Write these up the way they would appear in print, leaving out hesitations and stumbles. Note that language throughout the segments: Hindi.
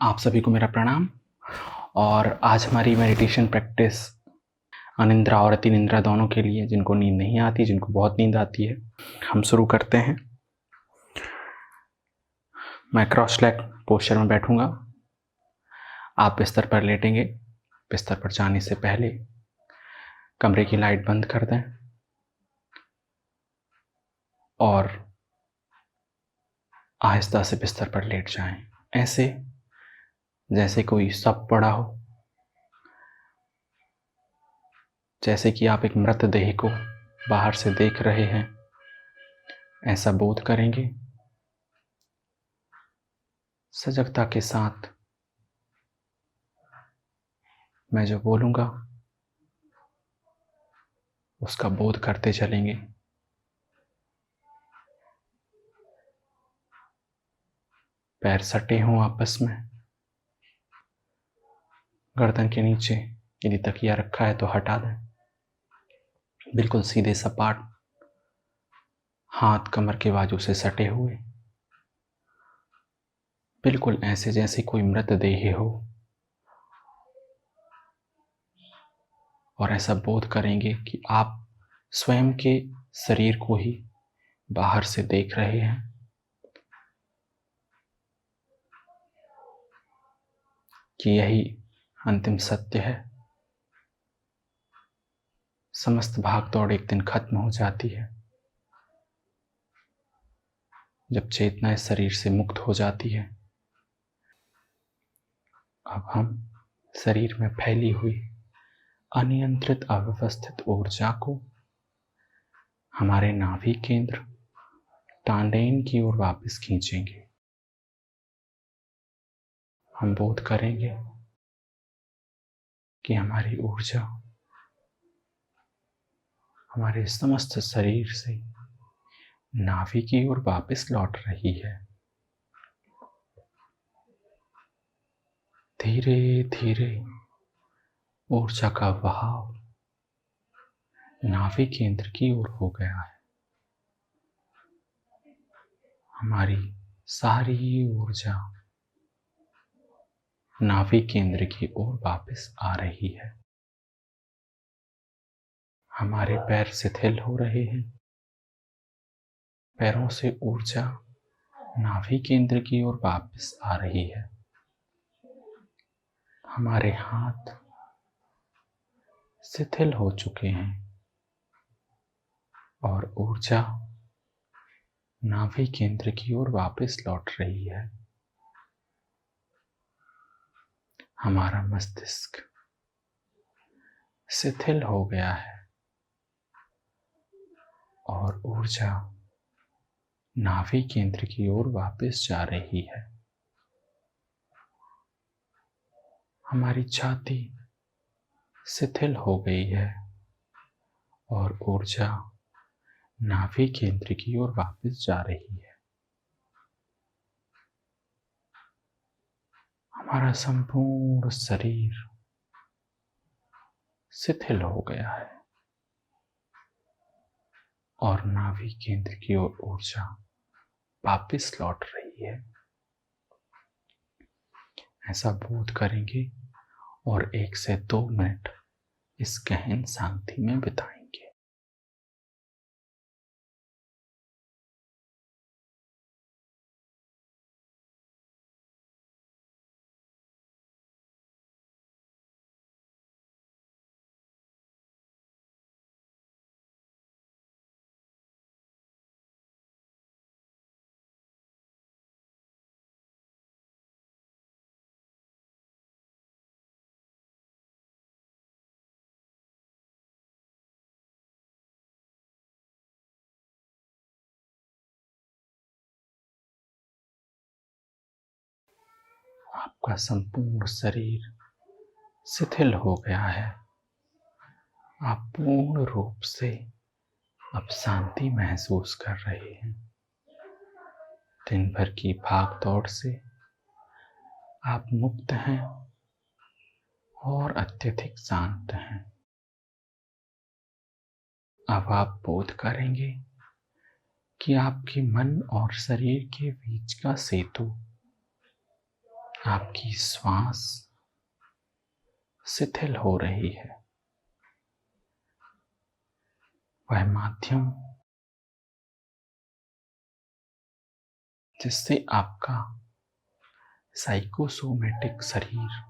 आप सभी को मेरा प्रणाम। और आज हमारी मेडिटेशन प्रैक्टिस अनिद्रा और अतिनिद्रा दोनों के लिए, जिनको नींद नहीं आती, जिनको बहुत नींद आती है। हम शुरू करते हैं। मैं क्रॉस लेग पोस्चर में बैठूंगा। आप बिस्तर पर लेटेंगे। बिस्तर पर जाने से पहले कमरे की लाइट बंद कर दें और आहिस्ता से बिस्तर पर लेट जाएं, ऐसे जैसे कोई सप पड़ा हो, जैसे कि आप एक मृतदेह को बाहर से देख रहे हैं। ऐसा बोध करेंगे। सजगता के साथ मैं जो बोलूंगा उसका बोध करते चलेंगे। पैर सटे हों आपस में। गर्दन के नीचे यदि तकिया रखा है तो हटा दें। बिल्कुल सीधे सपाट, हाथ कमर के बाजू से सटे हुए, बिल्कुल ऐसे जैसे कोई मृतदेह हो। और ऐसा बोध करेंगे कि आप स्वयं के शरीर को ही बाहर से देख रहे हैं। कि यही अंतिम सत्य है। समस्त भाग दौड़ एक दिन खत्म हो जाती है। जब चेतना इस शरीर से मुक्त हो जाती है, अब हम शरीर में फैली हुई अनियंत्रित अव्यवस्थित ऊर्जा को हमारे नाभि केंद्र टांडेन की ओर वापस खींचेंगे। हम बोध करेंगे कि हमारी ऊर्जा हमारे समस्त शरीर से नाभि की ओर वापस लौट रही है। धीरे धीरे ऊर्जा का बहाव नाभि केंद्र की ओर हो गया है। हमारी सारी ऊर्जा नाभि केंद्र की ओर वापस आ रही है। हमारे पैर शिथिल हो रहे हैं। पैरों से ऊर्जा नाभि केंद्र की ओर वापस आ रही है। हमारे हाथ शिथिल हो चुके हैं और ऊर्जा नाभि केंद्र की ओर वापस लौट रही है। हमारा मस्तिष्क शिथिल हो गया है और ऊर्जा नाभि केंद्र की ओर वापस जा रही है। हमारी छाती शिथिल हो गई है और ऊर्जा नाभि केंद्र की ओर वापस जा रही है। हमारा संपूर्ण शरीर शिथिल हो गया है और नाभि केंद्र की ओर ऊर्जा वापस लौट रही है। ऐसा बोध करेंगे और 1 से 2 मिनट इस गहन शांति में बिताएंगे। आपका संपूर्ण शरीर शिथिल हो गया है। आप पूर्ण रूप से अब शांति महसूस कर रहे हैं। दिन भर की भाग दौड़ से आप मुक्त हैं और अत्यधिक शांत हैं। अब आप बोध करेंगे कि आपके मन और शरीर के बीच का सेतु आपकी श्वास शिथिल हो रही है। वह माध्यम जिससे आपका साइकोसोमेटिक शरीर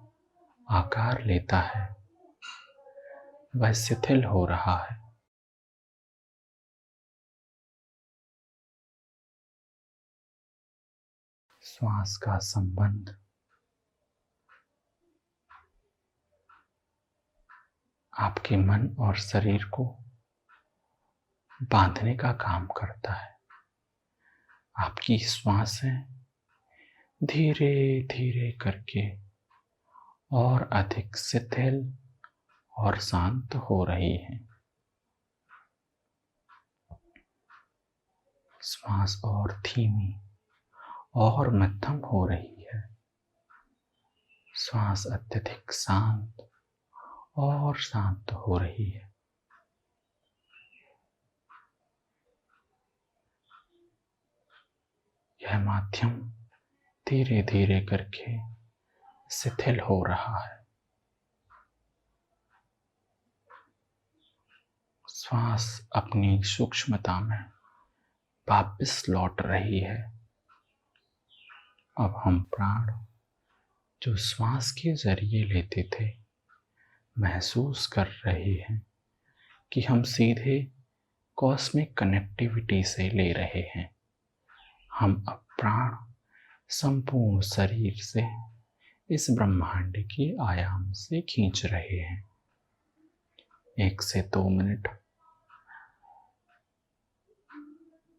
आकार लेता है, वह शिथिल हो रहा है। श्वास का संबंध आपके मन और शरीर को बांधने का काम करता है। आपकी श्वासें धीरे धीरे करके और अधिक शिथिल और शांत हो रही हैं। श्वास और धीमी और मध्यम हो रही है। श्वास अत्यधिक शांत और शांत हो रही है। यह माध्यम धीरे धीरे करके शिथिल हो रहा है। श्वास अपनी सूक्ष्मता में वापस लौट रही है। अब हम प्राण जो श्वास के जरिए लेते थे, महसूस कर रहे हैं कि हम सीधे कॉस्मिक कनेक्टिविटी से ले रहे हैं। हम अब प्राण संपूर्ण शरीर से इस ब्रह्मांड के आयाम से खींच रहे हैं। 1 से 2 मिनट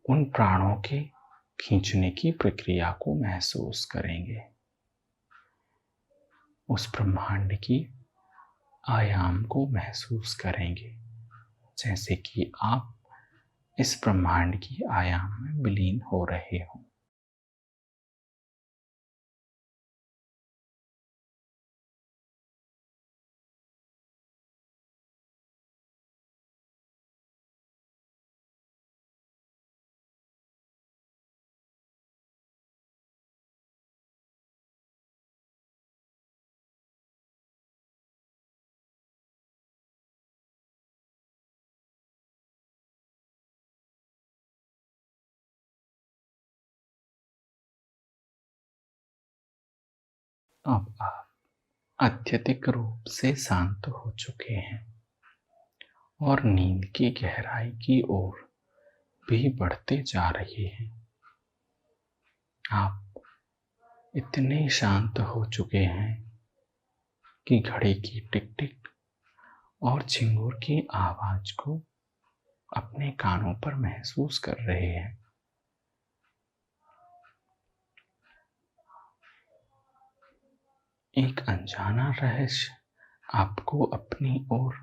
उन प्राणों के खींचने की प्रक्रिया को महसूस करेंगे। उस ब्रह्मांड की आयाम को महसूस करेंगे, जैसे कि आप इस ब्रह्मांड की आयाम में विलीन हो रहे हो। अब आप अत्यधिक रूप से शांत हो चुके हैं और नींद की गहराई की ओर भी बढ़ते जा रहे हैं। आप इतने शांत हो चुके हैं कि घड़ी की टिक टिक और झिंगुर की आवाज को अपने कानों पर महसूस कर रहे हैं। एक अनजाना रहस्य आपको अपनी ओर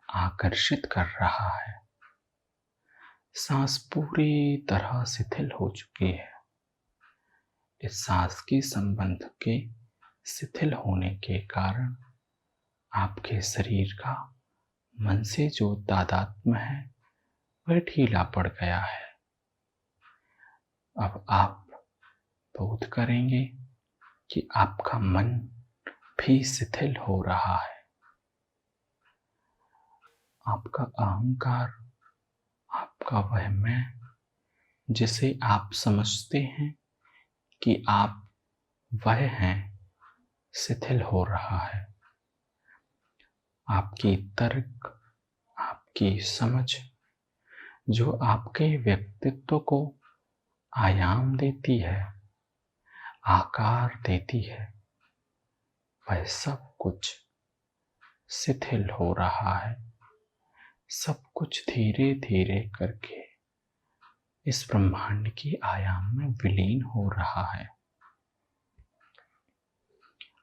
आकर्षित कर रहा है। सांस पूरी तरह शिथिल हो चुकी है। इस सांस के संबंध के शिथिल होने के कारण आपके शरीर का मन से जो तादात्म्य है वह ढीला पड़ गया है। अब आप बोध करेंगे कि आपका मन भी शिथिल हो रहा है। आपका अहंकार, आपका वह मैं जिसे आप समझते हैं कि आप वह हैं, शिथिल हो रहा है। आपकी तर्क, आपकी समझ जो आपके व्यक्तित्व को आयाम देती है, आकार देती है, वह सब कुछ शिथिल हो रहा है। सब कुछ धीरे धीरे करके इस ब्रह्मांड की आयाम में विलीन हो रहा है।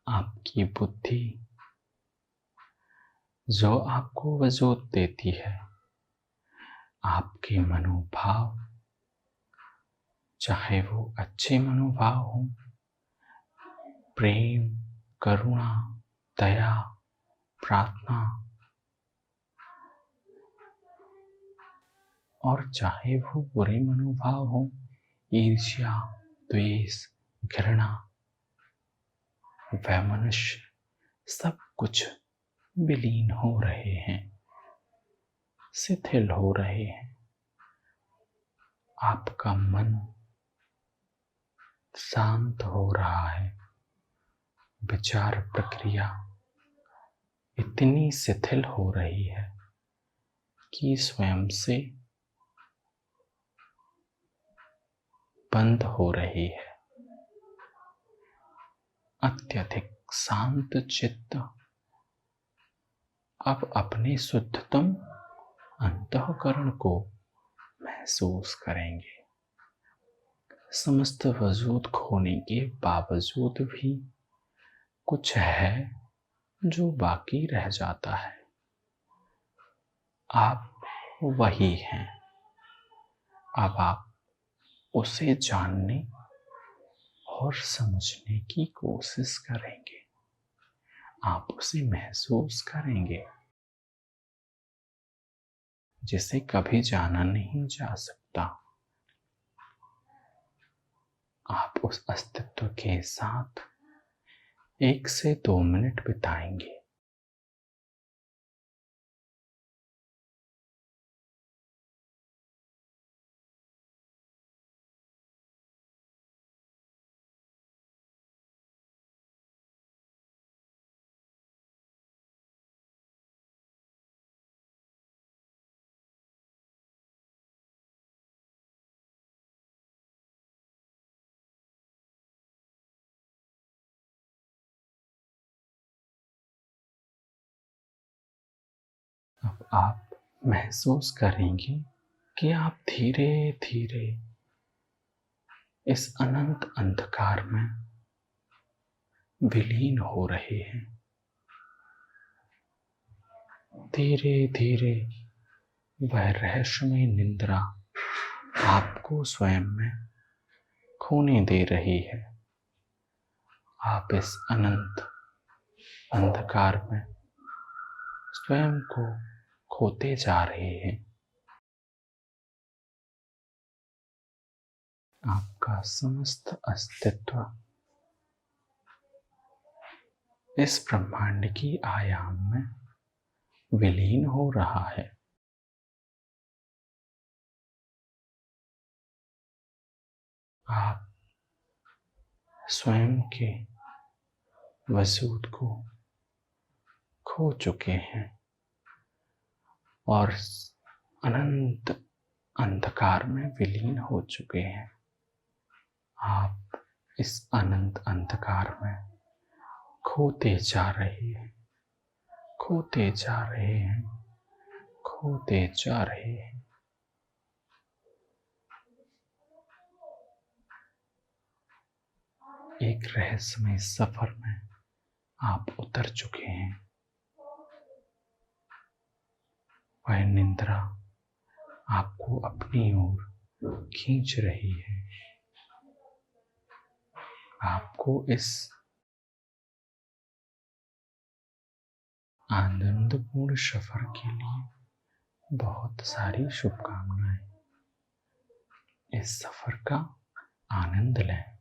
आपकी बुद्धि जो आपको वजूद देती है, आपके मनोभाव, चाहे वो अच्छे मनोभाव हों, प्रेम, करुणा, दया, प्रार्थना, और चाहे वो बुरे मनोभाव हों, ईर्ष्या, द्वेष, घृणा, वह मनुष्य सब कुछ विलीन हो रहे हैं, शिथिल हो रहे हैं। आपका मन शांत हो रहा है। विचार प्रक्रिया इतनी शिथिल हो रही है कि स्वयं से बंद हो रही है। अत्यधिक शांत चित्त अब अपने शुद्धतम अंतःकरण को महसूस करेंगे। समस्त वजूद खोने के बावजूद भी कुछ है जो बाकी रह जाता है। आप वही हैं। अब आप उसे जानने और समझने की कोशिश करेंगे। आप उसे महसूस करेंगे जिसे कभी जाना नहीं जा सकता। आप उस अस्तित्व के साथ 1 से 2 मिनट बिताएंगे। अब आप महसूस करेंगे कि आप धीरे धीरे इस अनंत अंधकार में विलीन हो रहे हैं। धीरे धीरे वह रहस्यमय निद्रा आपको स्वयं में खोने दे रही है। आप इस अनंत अंधकार में स्वयं को खोते जा रहे हैं। आपका समस्त अस्तित्व इस ब्रह्मांड की आयाम में विलीन हो रहा है। आप स्वयं के वजूद को खो चुके हैं और अनंत अंधकार में विलीन हो चुके हैं। आप इस अनंत अंधकार में खोते जा रहे हैं, खोते जा रहे हैं, खोते जा रहे हैं। एक रहस्यमय सफर में आप उतर चुके हैं। वह निद्रा आपको अपनी ओर खींच रही है। आपको इस आनंदपूर्ण सफर के लिए बहुत सारी शुभकामनाएं। इस सफर का आनंद लें।